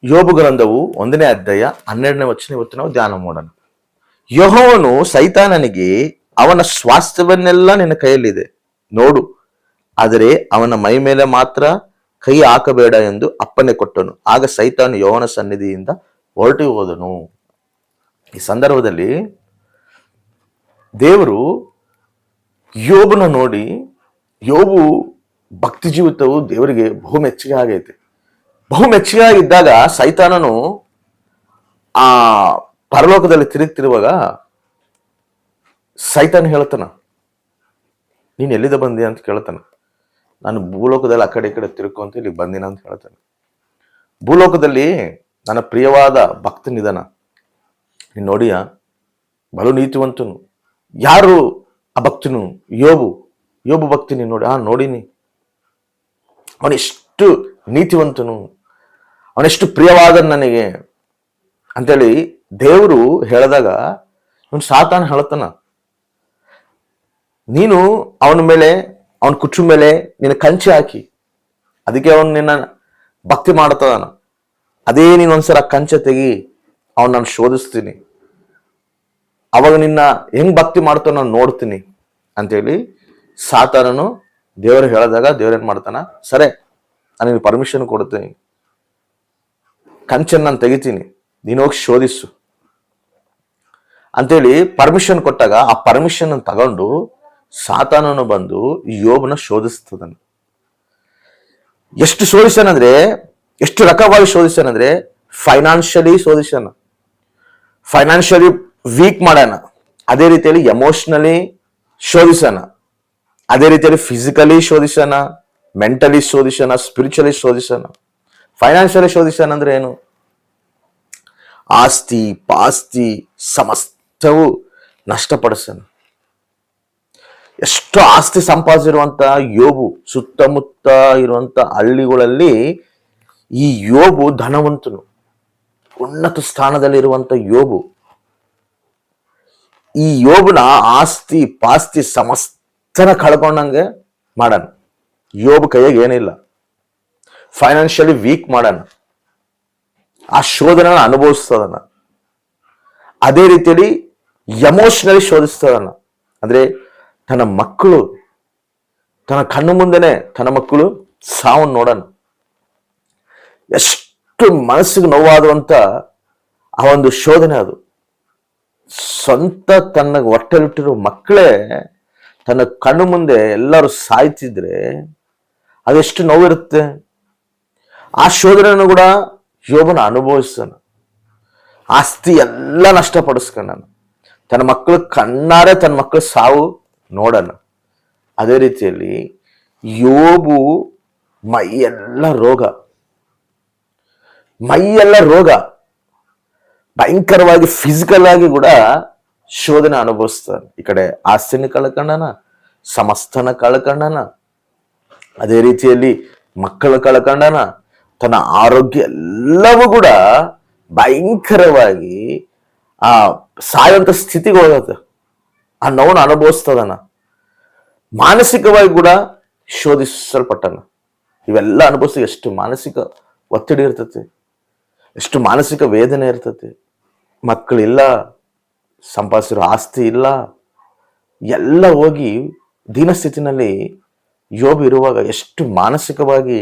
ಯೋಬು ಗ್ರಂಥವು 1ನೇ ಅಧ್ಯಾಯ 12ನೇ ವಚನ ಇವತ್ತು ನಾವು ಧ್ಯಾನ ಮಾಡೋಣ. ಯೆಹೋವನು ಸೈತಾನನಿಗೆ, ಅವನ ಸ್ವಾಸ್ಥ್ಯವನ್ನೆಲ್ಲ ನಿನ್ನ ಕೈಯಲ್ಲಿದೆ ನೋಡು, ಆದರೆ ಅವನ ಮೈ ಮೇಲೆ ಮಾತ್ರ ಕೈ ಹಾಕಬೇಡ ಎಂದು ಅಪ್ಪಣೆ ಕೊಟ್ಟನು. ಆಗ ಸೈತಾನು ಯೆಹೋವನ ಸನ್ನಿಧಿಯಿಂದ ಹೊರಟು ಹೋದನು. ಈ ಸಂದರ್ಭದಲ್ಲಿ ದೇವರು ಯೋಬನ ನೋಡಿ, ಯೋಬು ಭಕ್ತಿ ಜೀವಿತವು ದೇವರಿಗೆ ಬಹು ಮೆಚ್ಚುಗೆ ಆಗೈತೆ. ಬಹು ಮೆಚ್ಚುಗೆ ಆಗಿದ್ದಾಗ ಸೈತಾನನು ಆ ಪರಲೋಕದಲ್ಲಿ ತಿರುಗುತ್ತಿರುವಾಗ ಸೈತಾನ ಹೇಳ್ತಾನ, ನೀನ್ ಎಲ್ಲಿಂದ ಬಂದಿ ಅಂತ ಕೇಳ್ತಾನ. ನಾನು ಭೂಲೋಕದಲ್ಲಿ ಆ ಕಡೆ ಈ ಕಡೆ ತಿರುಕೊಂತ ಇಲ್ಲಿ ಬಂದಿನ ಅಂತ ಹೇಳ್ತಾನೆ. ಭೂಲೋಕದಲ್ಲಿ ನನ್ನ ಪ್ರಿಯವಾದ ಭಕ್ತನಿದಾನ, ನೀನ್ ನೋಡಿಯ, ಬಲು ನೀತಿವಂತನು. ಯಾರು ಆ ಭಕ್ತನು? ಯೋಬು ಭಕ್ತಿ. ನೀನು ನೋಡಿ. ನೋಡಿನಿ, ಅವನೆಷ್ಟು ನೀತಿವಂತನು, ಅವನೆಷ್ಟು ಪ್ರಿಯವಾದ ನನಗೆ ಅಂತೇಳಿ ದೇವರು ಹೇಳಿದಾಗ ಇವನು ಸಾತಾನ ಹೇಳ್ತಾನ, ನೀನು ಅವನ ಮೇಲೆ, ಅವನ ಕುಚ್ಚು ಮೇಲೆ ನಿನ್ನ ಕಂಚೆ ಹಾಕಿ, ಅದಕ್ಕೆ ಅವನು ನಿನ್ನ ಭಕ್ತಿ ಮಾಡ್ತದಾನ. ಅದೇ ನೀನು ಒಂದ್ಸಲ ಕಂಚೆ ತೆಗಿ, ಅವನು ನಾನು ಶೋಧಿಸ್ತೀನಿ, ಅವಾಗ ನಿನ್ನ ಹೆಂಗ್ ಭಕ್ತಿ ಮಾಡ್ತಾವ ನಾನು ನೋಡ್ತೀನಿ ಅಂತೇಳಿ ಸಾತಾನನು ದೇವರು ಹೇಳಿದಾಗ ದೇವ್ರೇನ್ ಮಾಡ್ತಾನ, ಸರಿ ನಾನು ಪರ್ಮಿಷನ್ ಕೊಡ್ತೀನಿ, ಕಂಚನ್ ನಾನು ತೆಗಿತೀನಿ, ನೀನು ಹೋಗಿ ಶೋಧಿಸು ಅಂತೇಳಿ ಪರ್ಮಿಷನ್ ಕೊಟ್ಟಾಗ ಆ ಪರ್ಮಿಷನ್ ತಗೊಂಡು ಸಾತಾನನು ಬಂದು ಯೋಬನ ಶೋಧಿಸ್ತದನು. ಎಷ್ಟು ಶೋಧಿಸನಂದ್ರೆ, ಎಷ್ಟು ರಕವಾಗಿ ಶೋಧಿಸನಂದ್ರೆ, ಫೈನಾನ್ಷಿಯಲಿ ಶೋಧಿಸನ, ಫೈನಾನ್ಷಿಯಲಿ ವೀಕ್ ಮಾಡೋಣ, ಅದೇ ರೀತಿಯಲ್ಲಿ ಎಮೋಷನಲಿ ಶೋಧಿಸೋಣ, ಅದೇ ರೀತಿಯಲ್ಲಿ ಫಿಸಿಕಲಿ ಶೋಧಿಸೋಣ, ಮೆಂಟಲಿ ಶೋಧಿಸೋಣ, ಸ್ಪಿರಿಚುವಲಿ ಶೋಧಿಸೋಣ. ಫೈನಾನ್ಷಿಯಲಿ ಶೋಧಿಸೋಣ ಅಂದ್ರೆ ಏನು? ಆಸ್ತಿ ಪಾಸ್ತಿ ಸಮಸ್ತವು ನಷ್ಟಪಡಿಸೋಣ. ಎಷ್ಟು ಆಸ್ತಿ ಸಂಪಾದಿಸಿರುವಂತ ಯೋಬು, ಸುತ್ತಮುತ್ತ ಇರುವಂತ ಹಳ್ಳಿಗಳಲ್ಲಿ ಈ ಯೋಬು ಧನವಂತನು, ಉನ್ನತ ಸ್ಥಾನದಲ್ಲಿರುವಂತ ಯೋಬು. ಈ ಯೋಬನ ಆಸ್ತಿ ಪಾಸ್ತಿ ಸಮಸ್ತನ ಕಳ್ಕೊಂಡಂಗೆ ಮಾಡೋಣ. ಯೋಬು ಕೈಯಾಗ ಏನಿಲ್ಲ, ಫೈನಾನ್ಷಿಯಲಿ ವೀಕ್ ಮಾಡೋಣ, ಆ ಶೋಧನ ಅನುಭವಿಸ್ತದನ. ಅದೇ ರೀತಿಯಲ್ಲಿ ಎಮೋಷನಲಿ ಶೋಧಿಸ್ತದನ, ಅಂದ್ರೆ ತನ್ನ ಮಕ್ಕಳು, ತನ್ನ ಕಣ್ಣು ಮುಂದೆನೆ ತನ್ನ ಮಕ್ಕಳು ಸಾವನ್ನು ನೋಡೋಣ. ಎಷ್ಟು ಮನಸ್ಸಿಗೆ ನೋವಾಗುವಂತ ಆ ಒಂದು ಶೋಧನೆ ಅದು. ಸ್ವಂತ ತನ್ನ ಹೊಟ್ಟೆಲಿಟ್ಟಿರೋ ಮಕ್ಕಳೇ ತನ್ನ ಕಣ್ಣು ಮುಂದೆ ಎಲ್ಲರೂ ಸಾಯ್ತಿದ್ರೆ ಅದೆಷ್ಟು ನೋವಿರುತ್ತೆ. ಆ ಶೋಧನೆಯನ್ನು ಕೂಡ ಯೋಬನ ಅನುಭವಿಸ್ತಾನ. ಆಸ್ತಿ ಎಲ್ಲ ನಷ್ಟಪಡಿಸ್ಕೊಂಡ, ತನ್ನ ಮಕ್ಕಳು ಕಣ್ಣಾರೆ ತನ್ನ ಮಕ್ಕಳು ಸಾವು ನೋಡೋಣ. ಅದೇ ರೀತಿಯಲ್ಲಿ ಯೋಬು ಮೈಯೆಲ್ಲ ರೋಗ, ಭಯಂಕರವಾಗಿ ಫಿಸಿಕಲ್ ಆಗಿ ಕೂಡ ಶೋಧನೆ ಅನುಭವಿಸ್ತಾನೆ. ಈ ಕಡೆ ಆಸ್ತಿನ ಕಳ್ಕೊಂಡನ, ಸಮಸ್ತನ ಕಳ್ಕೊಂಡನ, ಅದೇ ರೀತಿಯಲ್ಲಿ ಮಕ್ಕಳು ಕಳ್ಕೊಂಡನ, ತನ್ನ ಆರೋಗ್ಯ ಎಲ್ಲವೂ ಕೂಡ ಭಯಂಕರವಾಗಿ ಆ ಸಾಯುವಂತ ಸ್ಥಿತಿಗೆ ಹೋಗತ್ತೆ. ಆ ನೋವನ್ನು ಅನುಭವಿಸ್ತದನ. ಮಾನಸಿಕವಾಗಿ ಕೂಡ ಶೋಧಿಸಲ್ಪಟ್ಟನ. ಇವೆಲ್ಲ ಅನುಭವಿಸಿ ಎಷ್ಟು ಮಾನಸಿಕ ಒತ್ತಡ ಇರ್ತತಿ, ಎಷ್ಟು ಮಾನಸಿಕ ವೇದನೆ ಇರ್ತತಿ. ಮಕ್ಕಳಿಲ್ಲ, ಸಂಪಾದಿಸಿರೋ ಆಸ್ತಿ ಇಲ್ಲ, ಎಲ್ಲ ಹೋಗಿ ದೀನಸ್ಥಿತಿನಲ್ಲಿ ಯೋಬು ಇರುವಾಗ ಎಷ್ಟು ಮಾನಸಿಕವಾಗಿ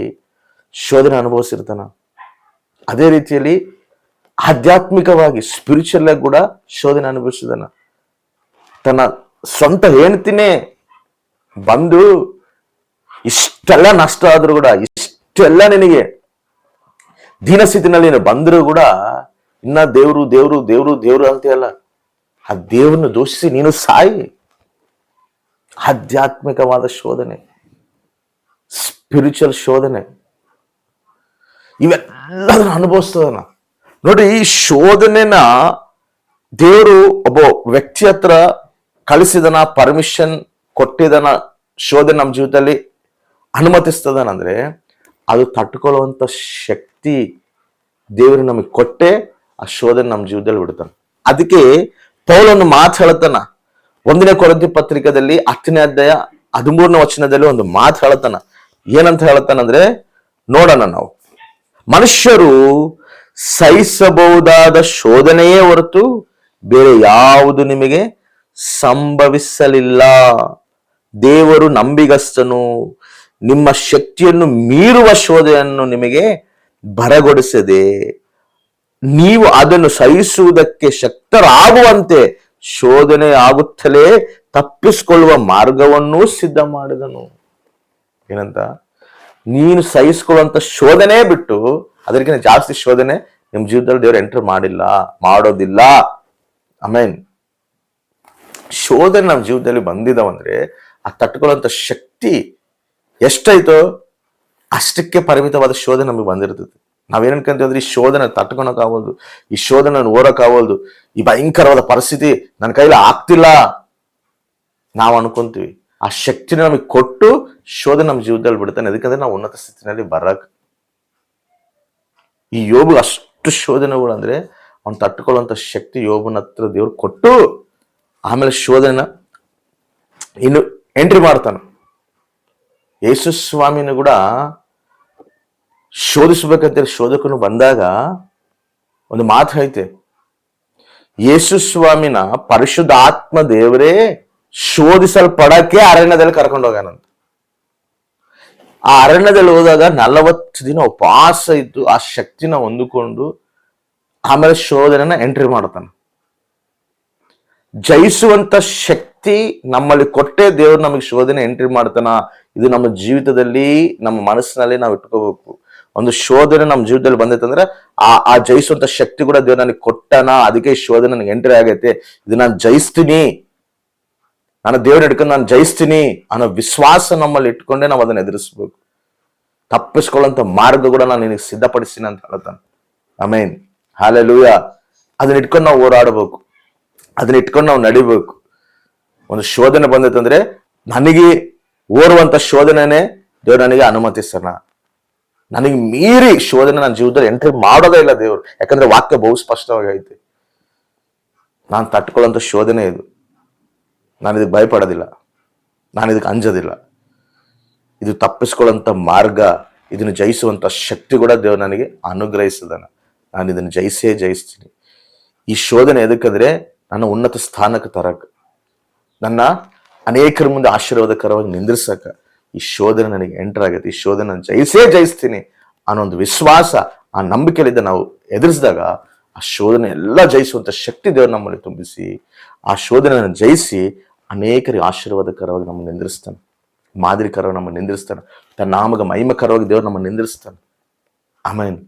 ಶೋಧನೆ ಅನುಭವಿಸಿರ್ತಾನ. ಅದೇ ರೀತಿಯಲ್ಲಿ ಆಧ್ಯಾತ್ಮಿಕವಾಗಿ ಸ್ಪಿರಿಚುವಲ್ ಆಗಿ ಕೂಡ ಶೋಧನೆ ಅನುಭವಿಸಿದಾನ. ತನ್ನ ಸ್ವಂತ ಹೆಂಡತಿನೇ ಬಂದು ಇಷ್ಟೆಲ್ಲ ನಷ್ಟ ಆದ್ರೂ ಕೂಡ, ಇಷ್ಟೆಲ್ಲ ನಿನಗೆ ದೀನಸ್ಥಿತಿನಲ್ಲಿ ಬಂದರೂ ಕೂಡ ಇನ್ನ ದೇವ್ರು ದೇವ್ರು ದೇವ್ರು ದೇವ್ರು ಅಂತೆಲ್ಲ ಆ ದೇವ್ರನ್ನು ದೂಷಿಸಿ ನೀನು ಸಾಯಿ. ಆಧ್ಯಾತ್ಮಿಕವಾದ ಶೋಧನೆ, ಸ್ಪಿರಿಚುವಲ್ ಶೋಧನೆ, ಇವೆಲ್ಲದನ್ನು ಅನುಭವಿಸ್ತದನ. ನೋಡಿ, ಈ ಶೋಧನೆನ ದೇವರು ಒಬ್ಬ ವ್ಯಕ್ತಿ ಹತ್ರ ಕಳಿಸಿದನ, ಪರ್ಮಿಷನ್ ಕೊಟ್ಟಿದನ, ಶೋಧನೆ ನಮ್ಮ ಜೀವಿತದಲ್ಲಿ ಅನುಮತಿಸ್ತದನಂದ್ರೆ ಅದು ತಟ್ಕೊಳ್ಳುವಂತ ಶಕ್ತಿ ದೇವರು ನಮಗೆ ಕೊಟ್ಟೆ ಆ ಶೋಧನೆ ನಮ್ಮ ಜೀವಿತದಲ್ಲಿ ಬಿಡ್ತಾನೆ. ಅದಕ್ಕೆ ಪೌಲನು ಮಾತು ಹೇಳ್ತಾನ, 1ನೇ ಕೊರಿಂಥಿ ಪತ್ರಿಕೆಯಲ್ಲಿ 10ನೇ ಅಧ್ಯಾಯ 13ನೇ ವಚನದಲ್ಲಿ ಒಂದು ಮಾತು ಹೇಳ್ತಾನ. ಏನಂತ ಹೇಳ್ತಾನಂದ್ರೆ, ನೋಡೋಣ ನಾವು, ಮನುಷ್ಯರು ಸಹಿಸಬಹುದಾದ ಶೋಧನೆಯೇ ಹೊರತು ಬೇರೆ ಯಾವುದು ನಿಮಗೆ ಸಂಭವಿಸಲಿಲ್ಲ. ದೇವರು ನಂಬಿಗಸ್ತನು, ನಿಮ್ಮ ಶಕ್ತಿಯನ್ನು ಮೀರುವ ಶೋಧನೆಯನ್ನು ನಿಮಗೆ ಬರಗೊಡಿಸದೆ ನೀವು ಅದನ್ನು ಸಹಿಸುವುದಕ್ಕೆ ಶಕ್ತರಾಗುವಂತೆ ಶೋಧನೆ ಆಗುತ್ತಲೇ ತಪ್ಪಿಸಿಕೊಳ್ಳುವ ಮಾರ್ಗವನ್ನೂ ಸಿದ್ಧ ಮಾಡಿದನು. ಏನಂತ? ನೀನು ಸಹಿಸ್ಕೊಳ್ಳುವಂತ ಶೋಧನೆ ಬಿಟ್ಟು ಅದಕ್ಕಿಂತ ಜಾಸ್ತಿ ಶೋಧನೆ ನಿಮ್ ಜೀವಿತದಲ್ಲಿ ದೇವರು ಎಂಟರ್ ಮಾಡೋದಿಲ್ಲ. ಆಮೇನ್. ಶೋಧನೆ ನಮ್ಮ ಜೀವಿತದಲ್ಲಿ ಬಂದಿದಾವಂದ್ರೆ ಆ ತಟ್ಕೊಳ್ಳುವಂತ ಶಕ್ತಿ ಎಷ್ಟಾಯ್ತೋ ಅಷ್ಟಕ್ಕೆ ಪರಿಮಿತವಾದ ಶೋಧನೆ ನಮಗೆ ಬಂದಿರ್ತದೆ. ನಾವೇನ್ ಅನ್ಕೊಂತೀವಿ ಅಂದ್ರೆ ಈ ಶೋಧನೆ ತಟ್ಕೊಳಕ್ಕಾಗಲ್ದು, ಈ ಶೋಧನೆ ಓಡಕ್ಕಾಗಲ್ದು, ಈ ಭಯಂಕರವಾದ ಪರಿಸ್ಥಿತಿ ನನ್ನ ಕೈಲಿ ಆಗ್ತಿಲ್ಲ ನಾವು ಅನ್ಕೊಂತೀವಿ. ಆ ಶಕ್ತಿನ ನಮಗೆ ಕೊಟ್ಟು ಶೋಧನೆ ನಮ್ಮ ಜೀವಿತದಲ್ಲಿ ಬಿಡ್ತಾನೆ. ಅದಕ್ಕಂದ್ರೆ ನಾವು ಉನ್ನತ ಸ್ಥಿತಿನಲ್ಲಿ ಬರಕ್. ಈ ಯೋಬು ಅಷ್ಟು ಶೋಧನೆಗಳು ಅಂದ್ರೆ ಅವ್ನು ತಟ್ಕೊಳ್ಳುವಂತ ಶಕ್ತಿ ಯೋಬನ ಹತ್ರ ದೇವ್ರು ಕೊಟ್ಟು ಆಮೇಲೆ ಶೋಧನೆನ ಇನ್ನು ಎಂಟ್ರಿ ಮಾಡ್ತಾನೆ. ಯೇಸು ಸ್ವಾಮಿನೂ ಕೂಡ ಶೋಧಿಸ್ಬೇಕಂತೇಳಿ ಶೋಧಕನು ಬಂದಾಗ ಒಂದು ಮಾತು ಐತೆ, ಯೇಸು ಸ್ವಾಮಿನ ಪರಿಶುದ್ಧ ಆತ್ಮ ದೇವರೇ ಶೋಧಿಸಲ್ಪಡಕ್ಕೆ ಅರಣ್ಯದಲ್ಲಿ ಕರ್ಕೊಂಡು ಹೋಗ್ಯಾನಂತ. ಆ ಅರಣ್ಯದಲ್ಲಿ ಹೋದಾಗ 40 ದಿನ ಉಪವಾಸ ಇದ್ದು ಆ ಶಕ್ತಿನ ಹೊಂದಿಕೊಂಡು ಆಮೇಲೆ ಶೋಧನೆನ ಎಂಟ್ರಿ ಮಾಡ್ತಾನೆ. ಜಯಿಸುವಂತ ಶಕ್ತಿ ನಮ್ಮಲ್ಲಿ ಕೊಟ್ಟೆ ದೇವ್ರು ನಮಗೆ ಶೋಧನೆ ಎಂಟ್ರಿ ಮಾಡ್ತಾನ. ಇದು ನಮ್ಮ ಜೀವಿತದಲ್ಲಿ ನಮ್ಮ ಮನಸ್ಸಿನಲ್ಲಿ ನಾವು ಇಟ್ಕೋಬೇಕು. ಒಂದು ಶೋಧನೆ ನಮ್ಮ ಜೀವಿತದಲ್ಲಿ ಬಂದೈತಂದ್ರೆ ಆ ಜಯಿಸುವಂತ ಶಕ್ತಿ ಕೂಡ ದೇವ್ರು ನನಗೆ ಕೊಟ್ಟನ, ಅದಕ್ಕೆ ಈ ಶೋಧನೆ ನನಗೆ ಎಂಟ್ರಿ ಆಗೈತೆ, ಇದು ನಾನು ಜಯಿಸ್ತೀನಿ, ನಾನು ದೇವ್ರ ಹಿಡ್ಕೊಂಡು ನಾನು ಜಯಿಸ್ತೀನಿ ಅನ್ನೋ ವಿಶ್ವಾಸ ನಮ್ಮಲ್ಲಿ ಇಟ್ಕೊಂಡೆ ನಾವು ಅದನ್ನ ಎದುರಿಸ್ಬೇಕು. ತಪ್ಪಿಸ್ಕೊಳ್ಳುವಂತ ಮಾರ್ಗ ಕೂಡ ನಾನು ನಿನಗೆ ಸಿದ್ಧಪಡಿಸ್ತೀನಿ ಅಂತ ಹೇಳ್ತಾನೆ. ಆಮೇನ್, ಹಲ್ಲೆಲೂಯಾ. ಅದನ್ನ ಇಟ್ಕೊಂಡು ನಾವು ಹೋರಾಡಬೇಕು, ಅದನ್ನ ಇಟ್ಕೊಂಡು ನಾವು ನಡಿಬೇಕು. ಒಂದು ಶೋಧನೆ ಬಂದೈತಂದ್ರೆ ನನಗೆ ಓರುವಂತ ಶೋಧನೆನೇ ದೇವ್ರು ನನಗೆ ಅನುಮತಿಸ್ತಾನ. ನನಗೆ ಮೀರಿ ಶೋಧನೆ ನನ್ನ ಜೀವನದಲ್ಲಿ ಎಂಟ್ರಿ ಮಾಡೋದೇ ಇಲ್ಲ ದೇವ್ರು. ಯಾಕಂದ್ರೆ ವಾಕ್ಯ ಬಹು ಸ್ಪಷ್ಟವಾಗಿ ಐತೆ, ನಾನು ತಟ್ಕೊಳ್ಳುವಂತ ಶೋಧನೆ ಇದು, ನಾನು ಇದಕ್ಕೆ ಭಯಪಡೋದಿಲ್ಲ, ನಾನು ಇದಕ್ಕೆ ಅಂಜೋದಿಲ್ಲ. ಇದು ತಪ್ಪಿಸ್ಕೊಳ್ಳುವಂತ ಮಾರ್ಗ, ಇದನ್ನು ಜಯಿಸುವಂತ ಶಕ್ತಿ ಕೂಡ ದೇವ್ರು ನನಗೆ ಅನುಗ್ರಹಿಸಿದಾನ. ನಾನು ಇದನ್ನು ಜಯಿಸ್ತೀನಿ. ಈ ಶೋಧನೆ ಎದಕ್ಕಂದ್ರೆ ನನ್ನ ಉನ್ನತ ಸ್ಥಾನಕ್ಕೆ ತರಕ, ನನ್ನ ಅನೇಕರ ಮುಂದೆ ಆಶೀರ್ವಾದಕರವಾಗಿ ನಿಂದ್ರಿಸಕ ಈ ಶೋಧನೆ ನನಗೆ ಎಂಟರ್ ಆಗೈತೆ. ಈ ಶೋಧನೆ ನಾನು ಜಯಿಸ್ತೀನಿ ಅನ್ನೋ ಒಂದು ವಿಶ್ವಾಸ, ಆ ನಂಬಿಕೆಯಲ್ಲಿದ್ದ ನಾವು ಎದುರಿಸಿದಾಗ ಆ ಶೋಧನೆ ಎಲ್ಲ ಜಯಿಸುವಂತ ಶಕ್ತಿ ದೇವರು ನಮ್ಮಲ್ಲಿ ತುಂಬಿಸಿ ಆ ಶೋಧನೆಯನ್ನು ಜಯಿಸಿ ಅನೇಕರಿಗೆ ಆಶೀರ್ವಾದಕರವಾಗಿ ನಮ್ಮನ್ನು ನಿಂದ್ರಿಸ್ತಾನೆ, ಮಾದರಿಕರವಾಗಿ ನಮ್ಮನ್ನು ನಿಂದ್ರಿಸ್ತಾನೆ, ತನ್ನ ನಾಮಗ ಮಹಿಮಕರವಾಗಿ ದೇವರು ನಮ್ಮನ್ನು ನಿಂದ್ರಿಸ್ತಾನೆ. ಆಮೇನ್.